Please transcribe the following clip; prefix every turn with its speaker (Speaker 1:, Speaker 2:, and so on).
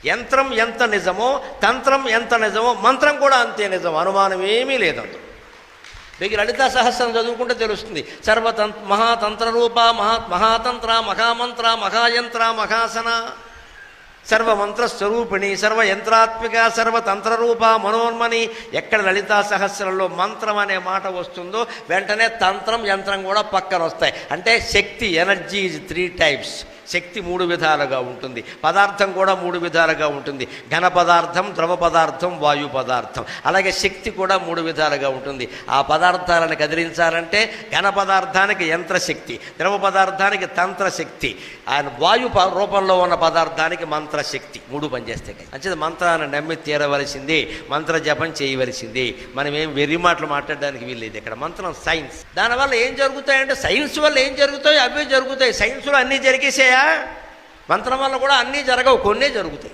Speaker 1: యంత్రం ఎంత నిజమో తంత్రం ఎంత నిజమో మంత్రం కూడా అంతే నిజం, అనుమానం ఏమీ లేదందు. మీకు లలితా సహస్రం చదువుకుంటే తెలుస్తుంది. మహాతంత్ర రూప మహాతంత్ర మహామంత్ర మహాయంత్ర మహాసన సర్వమంత్ర స్వరూపిణి సర్వయంత్రాత్మిక సర్వతంత్రరూప మనోన్మని. ఎక్కడ లలితా సహస్రంలో మంత్రం అనే మాట వస్తుందో వెంటనే తంత్రం యంత్రం కూడా పక్కన వస్తాయి. అంటే శక్తి, ఎనర్జీ ఈజ్ 3 టైప్స్. శక్తి 3 విధాలుగా ఉంటుంది, పదార్థం కూడా 3 విధాలుగా ఉంటుంది. ఘన పదార్థం, ద్రవ పదార్థం, వాయు పదార్థం. అలాగే శక్తి కూడా 3 విధాలుగా ఉంటుంది. ఆ పదార్థాలను కదిలించాలంటే ఘన పదార్థానికి యంత్రశక్తి, ద్రవ పదార్థానికి తంత్రశక్తి, ఆయన వాయు రూపంలో ఉన్న పదార్థానికి మంత్రశక్తి. 3 పనిచేస్తాయి. అంటే మంత్రాన్ని నమ్మి తీరవలసింది, మంత్ర జపం చేయవలసింది. మనం ఏం వెర్రి మాటలు మాట్లాడడానికి వీల్లేదు. ఇక్కడ మంత్రం సైన్స్. దానివల్ల ఏం జరుగుతాయంటే సైన్స్ వల్ల ఏం జరుగుతాయో అవే జరుగుతాయి. సైన్స్లో అన్నీ జరిగేసాయా? మంత్రం వల్ల కూడా అన్నీ జరగవు, కొన్నే జరుగుతాయి.